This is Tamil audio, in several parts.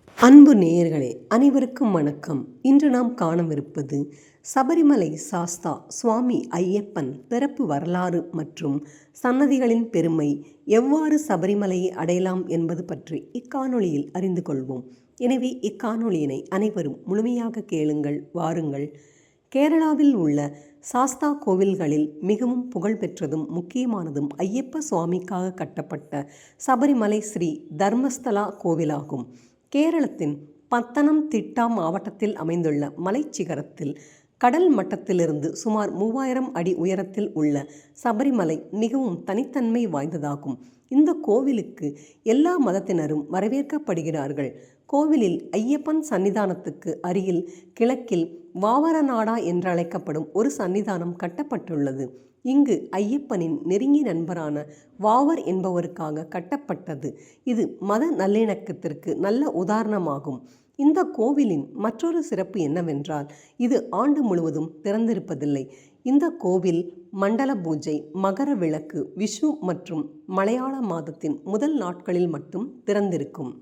அன்பு நேயர்களே, அனைவருக்கும் வணக்கம். இன்று நாம் காணவிருப்பது சபரிமலை சாஸ்தா சுவாமி ஐயப்பன் பிறப்பு வரலாறு மற்றும் சன்னதிகளின் பெருமை, எவ்வாறு சபரிமலையை அடையலாம் என்பது பற்றி இக்காணொளியில் அறிந்து கொள்வோம். எனவே இக்காணொளியினை அனைவரும் முழுமையாக கேளுங்கள். வாருங்கள். கேரளாவில் உள்ள சாஸ்தா கோவில்களில் மிகவும் புகழ்பெற்றதும் முக்கியமானதும் ஐயப்ப சுவாமிக்காக கட்டப்பட்ட சபரிமலை ஸ்ரீ தர்மஸ்தலா கோவிலாகும். கேரளத்தின் பத்தனம்திட்டா மாவட்டத்தில் அமைந்துள்ள மலைச்சிகரத்தில் கடல் மட்டத்திலிருந்து சுமார் 3000 அடி உயரத்தில் உள்ள சபரிமலை மிகவும் தனித்தன்மை வாய்ந்ததாகும். இந்த கோவிலுக்கு எல்லா மதத்தினரும் வரவேற்கப்படுகிறார்கள். கோவிலில் ஐயப்பன் சன்னிதானத்துக்கு அருகில் கிழக்கில் வாவரநாடா என்றழைக்கப்படும் ஒரு சன்னிதானம் கட்டப்பட்டுள்ளது. இங்கு ஐயப்பனின் நெருங்கிய நண்பரான வாவர் என்பவருக்காக கட்டப்பட்டது. இது மத நல்லிணக்கத்திற்கு நல்ல உதாரணமாகும். இந்த கோவிலின் மற்றொரு சிறப்பு என்னவென்றால், இது ஆண்டு முழுவதும் திறந்திருப்பதில்லை. இந்த கோவில் மண்டல பூஜை, மகர விளக்கு, விஷு மற்றும் மலையாள மாதத்தின் முதல் நாட்களில் மட்டும் திறந்திருக்கும்.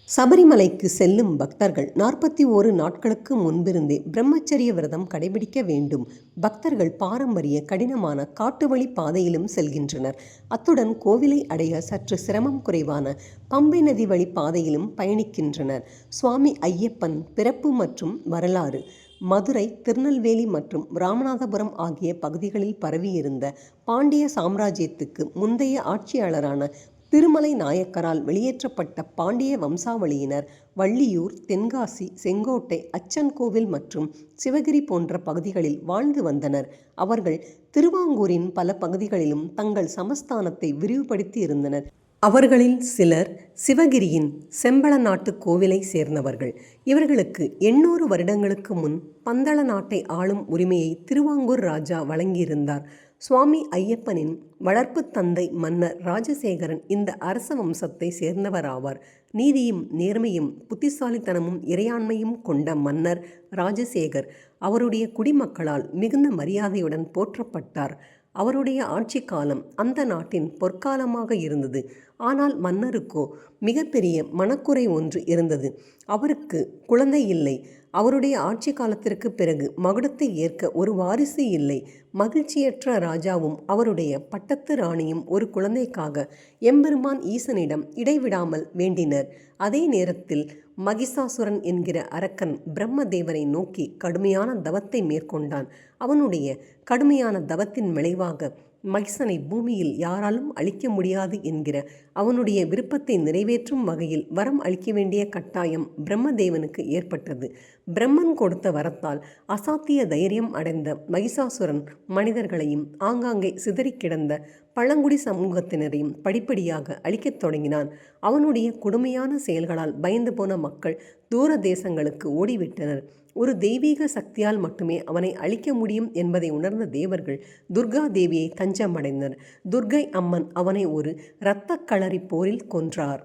சபரிமலைக்கு செல்லும் பக்தர்கள் 41 நாட்களுக்கு முன்பிருந்தே பிரம்மச்சரிய விரதம் கடைபிடிக்க வேண்டும். பக்தர்கள் பாரம்பரிய கடினமான காட்டுவழி பாதையிலும் செல்கின்றனர். அத்துடன் கோவிலை அடைய சற்று சிரமம் குறைவான பம்பை நதி வழி பாதையிலும் பயணிக்கின்றனர். சுவாமி ஐயப்பன் பிறப்பு மற்றும் வரலாறு. மதுரை, திருநெல்வேலி மற்றும் ராமநாதபுரம் ஆகிய பகுதிகளில் பரவியிருந்த பாண்டிய சாம்ராஜ்யத்துக்கு முந்தைய ஆட்சியாளரான திருமலை நாயக்கரால் வெளியேற்றப்பட்ட பாண்டிய வம்சாவளியினர் வள்ளியூர், தென்காசி, செங்கோட்டை, அச்சன்கோவில் மற்றும் சிவகிரி போன்ற பகுதிகளில் வாழ்ந்து வந்தனர். அவர்கள் திருவாங்கூரின் பல பகுதிகளிலும் தங்கள் சமஸ்தானத்தை விரிவுபடுத்தி இருந்தனர். அவர்களில் சிலர் சிவகிரியின் செம்பள நாட்டு கோவிலை சேர்ந்தவர்கள். இவர்களுக்கு 800 வருடங்களுக்கு முன் பந்தள நாட்டை ஆளும் உரிமையை திருவாங்கூர் ராஜா வழங்கியிருந்தார். சுவாமி ஐயப்பனின் வளர்ப்பு தந்தை மன்னர் ராஜசேகரன் இந்த அரச வம்சத்தை சேர்ந்தவராவார். நீதியும் நேர்மையும் புத்திசாலித்தனமும் இறையாண்மையும் கொண்ட மன்னர் ராஜசேகர் அவருடைய குடிமக்களால் மிகுந்த மரியாதையுடன் போற்றப்பட்டார். அவருடைய ஆட்சி காலம் அந்த நாட்டின் பொற்காலமாக இருந்தது. ஆனால் மன்னருக்கோ மிகப்பெரிய மனக்குறை ஒன்று இருந்தது. அவருக்கு குழந்தை இல்லை. அவருடைய ஆட்சி காலத்திற்கு பிறகு மகுடத்தை ஏற்க ஒரு வாரிசு இல்லை. மகிழ்ச்சியற்ற ராஜாவும் அவருடைய பட்டத்து ராணியும் ஒரு குழந்தைக்காக எம்பெருமான் ஈசனிடம் இடைவிடாமல் வேண்டினர். அதே நேரத்தில் மகிஷாசுரன் என்கிற அரக்கன் பிரம்மதேவனை நோக்கி கடுமையான தவத்தை மேற்கொண்டான். அவனுடைய கடுமையான தவத்தின் விளைவாக மகிஷனை பூமியில் யாராலும் அழிக்க முடியாது என்கிற அவனுடைய விருப்பத்தை நிறைவேற்றும் வகையில் வரம் அளிக்க வேண்டிய கட்டாயம் பிரம்மதேவனுக்கு ஏற்பட்டது. பிரம்மன் கொடுத்த வரத்தால் அசாத்திய தைரியம் அடைந்த மகிஷாசுரன் மனிதர்களையும் ஆங்காங்கே சிதறி கிடந்த பழங்குடி சமூகத்தினரையும் படிப்படியாக அழிக்கத் தொடங்கினான். அவனுடைய கொடுமையான செயல்களால் பயந்து போன மக்கள் தூர தேசங்களுக்கு ஓடிவிட்டனர். ஒரு தெய்வீக சக்தியால் மட்டுமே அவனை அழிக்க முடியும் என்பதை உணர்ந்த தேவர்கள் துர்கா தேவியை தஞ்சமடைந்தனர். துர்கை அம்மன் அவனை ஒரு இரத்த களரி போரில் கொன்றார்.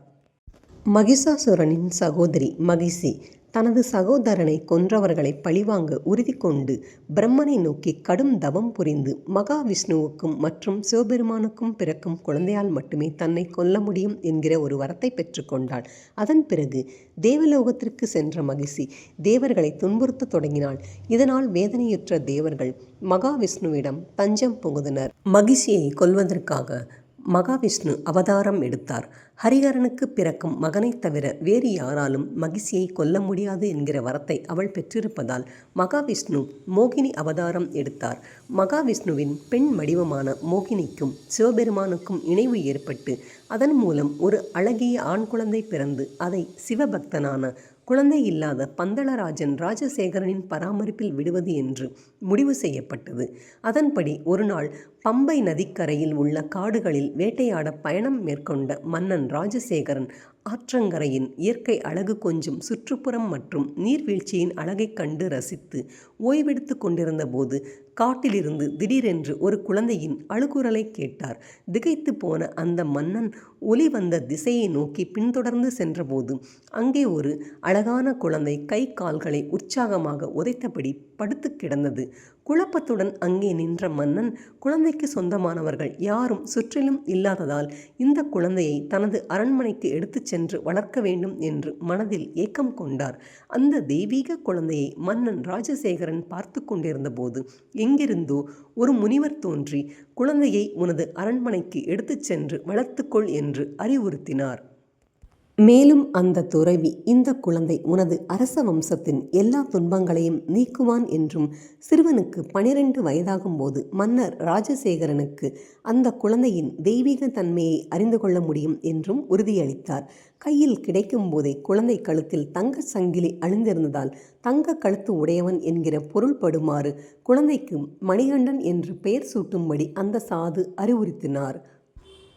மகிஷாசுரனின் சகோதரி மகிஷி தனது சகோதரனை கொன்றவர்களை பழிவாங்க உறுதி கொண்டு பிரம்மனை நோக்கி கடும் தவம் புரிந்து மகாவிஷ்ணுவுக்கும் மற்றும் சிவபெருமானுக்கும் பிறக்கும் குழந்தையால் மட்டுமே தன்னை கொல்ல முடியும் என்கிற ஒரு வரத்தை பெற்றுக்கொண்டாள். அதன் பிறகு தேவலோகத்திற்கு சென்ற மகிஷி தேவர்களை துன்புறுத்த தொடங்கினாள். இதனால் வேதனையுற்ற தேவர்கள் மகாவிஷ்ணுவிடம் தஞ்சம் புகுந்தனர். மகிஷியை கொல்வதற்காக மகாவிஷ்ணு அவதாரம் எடுத்தார். ஹரிஹரனுக்கு பிறக்கும் மகனை தவிர வேறு யாராலும் மகிஷியை கொல்ல முடியாது என்கிற வரத்தை அவள் பெற்றிருப்பதால் மகாவிஷ்ணு மோகினி அவதாரம் எடுத்தார். மகாவிஷ்ணுவின் பெண் வடிவமான மோகினிக்கும் சிவபெருமானுக்கும் இணைவு ஏற்பட்டு அதன் மூலம் ஒரு அழகிய ஆண் குழந்தை பிறந்து அதை சிவபக்தனான குழந்தை இல்லாத பந்தளராஜன் ராஜசேகரனின் பராமரிப்பில் விடுவது என்று முடிவு செய்யப்பட்டது. அதன்படி ஒரு நாள் பம்பை நதிக்கரையில் உள்ள காடுகளில் வேட்டையாட பயணம் மேற்கொண்ட மன்னன் ராஜசேகரன் ஆற்றங்கரையின் இயற்கை அழகு கொஞ்சம் சுற்றுப்புறம் மற்றும் நீர்வீழ்ச்சியின் அழகை கண்டு ரசித்து ஓய்வெடுத்து கொண்டிருந்த போது காட்டிலிருந்து திடீரென்று ஒரு குழந்தையின் அழுகுரலை கேட்டார். திகைத்து போன அந்த மன்னன் ஒலி வந்த திசையை நோக்கி பின்தொடர்ந்து சென்றபோது அங்கே ஒரு அழகான குழந்தை கை கால்களை உற்சாகமாக உதைத்தபடி படுத்து கிடந்தது. குழப்பத்துடன் அங்கே நின்ற மன்னன் குழந்தைக்கு சொந்தமானவர்கள் யாரும் சுற்றிலும் இல்லாததால் இந்த குழந்தையை தனது அரண்மனைக்கு எடுத்துச் சென்று வளர்க்க வேண்டும் என்று மனதில் ஏக்கம் கொண்டார். அந்த தெய்வீக குழந்தையை மன்னன் ராஜசேகரன் பார்த்து கொண்டிருந்த போது எங்கிருந்தோ ஒரு முனிவர் தோன்றி குழந்தையை உனது அரண்மனைக்கு எடுத்துச் சென்று வளர்த்துக்கொள் என்று அறிவுறுத்தினார். மேலும் அந்த துறவி இந்த குழந்தை உனது அரச வம்சத்தின் எல்லா துன்பங்களையும் நீக்குவான் என்றும் சிறுவனுக்கு 12 வயதாகும் போது மன்னர் ராஜசேகரனுக்கு அந்த குழந்தையின் தெய்வீக தன்மையை அறிந்து கொள்ள முடியும் என்றும் உறுதியளித்தார். கையில் கிடைக்கும் போதே குழந்தை கழுத்தில் தங்க சங்கிலி அணிந்திருந்ததால் தங்க கழுத்து உடையவன் என்கிற பொருள்படுமாறு குழந்தைக்கு மணிகண்டன் என்று பெயர் சூட்டும்படி அந்த சாது அறிவுறுத்தினார்.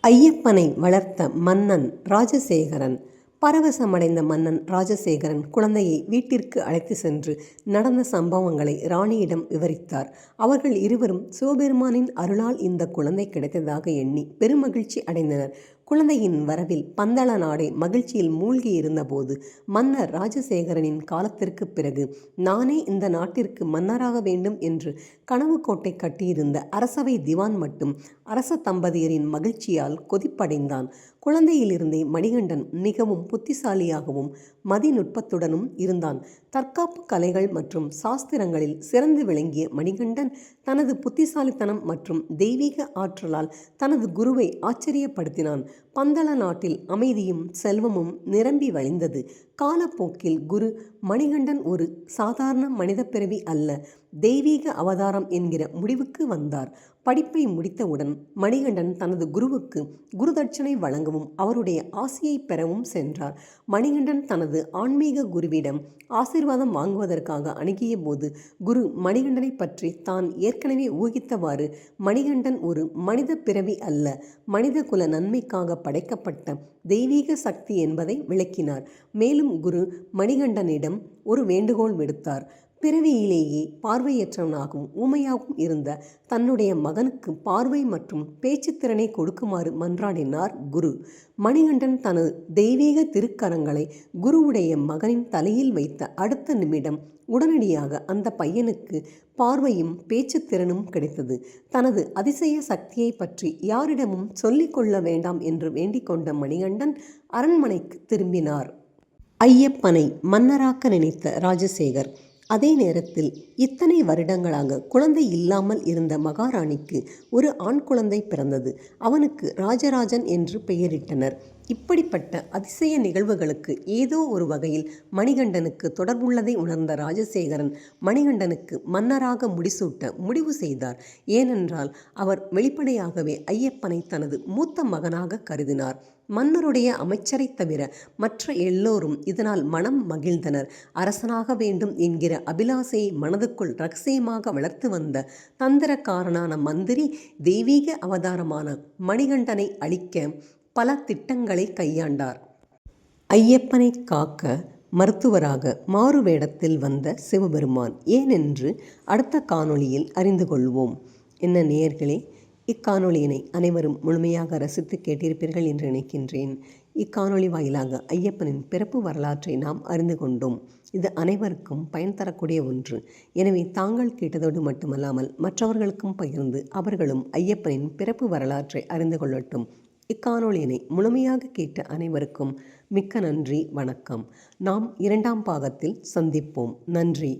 ஐயப்பனை வளர்த்த மன்னன் ராஜசேகரன். பரவசமடைந்த மன்னன் ராஜசேகரன் குழந்தையை வீட்டிற்கு அழைத்து சென்று நடந்த சம்பவங்களை ராணியிடம் விவரித்தார். அவர்கள் இருவரும் சிவபெருமானின் அருளால் இந்த குழந்தை கிடைத்ததாக எண்ணி பெருமகிழ்ச்சி அடைந்தனர். குழந்தையின் வரவில் பந்தள நாடே மகிழ்ச்சியில் மூழ்கி இருந்தபோது மன்னர் ராஜசேகரனின் காலத்திற்கு பிறகு நானே இந்த நாட்டிற்கு மன்னராக வேண்டும் என்று கனவு கோட்டை கட்டியிருந்த அரசவை திவான் மட்டும் அரச தம்பதியரின் மகிழ்ச்சியால் கொதிப்படைந்தான். குழந்தையிலிருந்தே மணிகண்டன் மிகவும் புத்திசாலியாகவும் மதிநுட்பத்துடனும் இருந்தான். தற்காப்பு கலைகள் மற்றும் சாஸ்திரங்களில் சிறந்து விளங்கிய மணிகண்டன் தனது புத்திசாலித்தனம் மற்றும் தெய்வீக ஆற்றலால் தனது குருவை ஆச்சரியப்படுத்தினான். பந்தள நாட்டில் அமைதியும் செல்வமும் நிரம்பி வழிந்தது. காலப்போக்கில் குரு மணிகண்டன் ஒரு சாதாரண மனித பிறவி அல்ல, தெய்வீக அவதாரம் என்கிற முடிவுக்கு வந்தார். படிப்பை முடித்தவுடன் மணிகண்டன் தனது குருவுக்கு குருதட்சணை வழங்கவும் அவருடைய ஆசியை பெறவும் சென்றார். மணிகண்டன் தனது ஆன்மீக குருவிடம் ஆசீர்வாதம் வாங்குவதற்காக அணுகிய போது குரு மணிகண்டனை பற்றி தான் ஏற்கனவே ஊகித்தவாறு மணிகண்டன் ஒரு மனித பிறவி அல்ல, மனித குல நன்மைக்காக படைக்கப்பட்ட தெய்வீக சக்தி என்பதை விளக்கினார். மேலும் குரு மணிகண்டனிடம் ஒரு வேண்டுகோள் விடுத்தார். பிறவியிலேயே பார்வையற்றவனாகவும் ஊமையாகவும் இருந்த தன்னுடைய மகனுக்கு பார்வை மற்றும் பேச்சுத்திறனை கொடுக்குமாறு மன்றாடினார் குரு. மணிகண்டன் தனது தெய்வீக திருக்கரங்களை குருவுடைய மகனின் தலையில் வைத்த அடுத்த நிமிடம் உடனடியாக அந்த பையனுக்கு பார்வையும் பேச்சுத்திறனும் கிடைத்தது. தனது அதிசய சக்தியை பற்றி யாரிடமும் சொல்லிக்கொள்ள வேண்டாம் என்று வேண்டிக் கொண்ட மணிகண்டன் அரண்மனைக்கு திரும்பினார். ஐயப்பனை மன்னராக்க நினைத்த ராஜசேகர் அதே நேரத்தில் இத்தனை வருடங்களாக குழந்தை இல்லாமல் இருந்த மகாராணிக்கு ஒரு ஆண் குழந்தை பிறந்தது. அவனுக்கு ராஜராஜன் என்று பெயரிட்டனர். இப்படிப்பட்ட அதிசய நிகழ்வுகளுக்கு ஏதோ ஒரு வகையில் மணிகண்டனுக்கு தொடர்புள்ளதை உணர்ந்த ராஜசேகரன் மணிகண்டனுக்கு மன்னராக முடிசூட்ட முடிவு செய்தார். ஏனென்றால் அவர் வெளிப்படையாகவே ஐயப்பனை தனது மூத்த மகனாக கருதினார். மன்னருடைய அமைச்சரை தவிர மற்ற எல்லோரும் இதனால் மனம் மகிழ்ந்தனர். அரசனாக வேண்டும் என்கிற அபிலாசையை மனதுக்குள் இரகசியமாக வளர்த்து வந்த தந்திரக்காரனான மந்திரி தெய்வீக அவதாரமான மணிகண்டனை அழிக்க பல திட்டங்களை கையாண்டார். ஐயப்பனை காக்க மருத்துவராக மாறுவேடத்தில் வந்த சிவபெருமான் ஏனென்று அடுத்த காணொளியில் அறிந்து கொள்வோம். என்ன நேயர்களே, இக்காணொளியினை அனைவரும் முழுமையாக ரசித்து கேட்டிருப்பீர்கள் என்று நினைக்கின்றேன். இக்காணொளி வாயிலாக ஐயப்பனின் பிறப்பு வரலாற்றை நாம் அறிந்து கொண்டோம். இது அனைவருக்கும் பயன் தரக்கூடிய ஒன்று. எனவே தாங்கள் கேட்டதோடு மட்டுமல்லாமல் மற்றவர்களுக்கும் பகிர்ந்து அவர்களும் ஐயப்பனின் பிறப்பு வரலாற்றை அறிந்து கொள்ளட்டும். இக்காணொளியினை முழுமையாக கேட்ட அனைவருக்கும் மிக்க நன்றி, வணக்கம். நாம் 2ஆம் பாகத்தில் சந்திப்போம். நன்றி.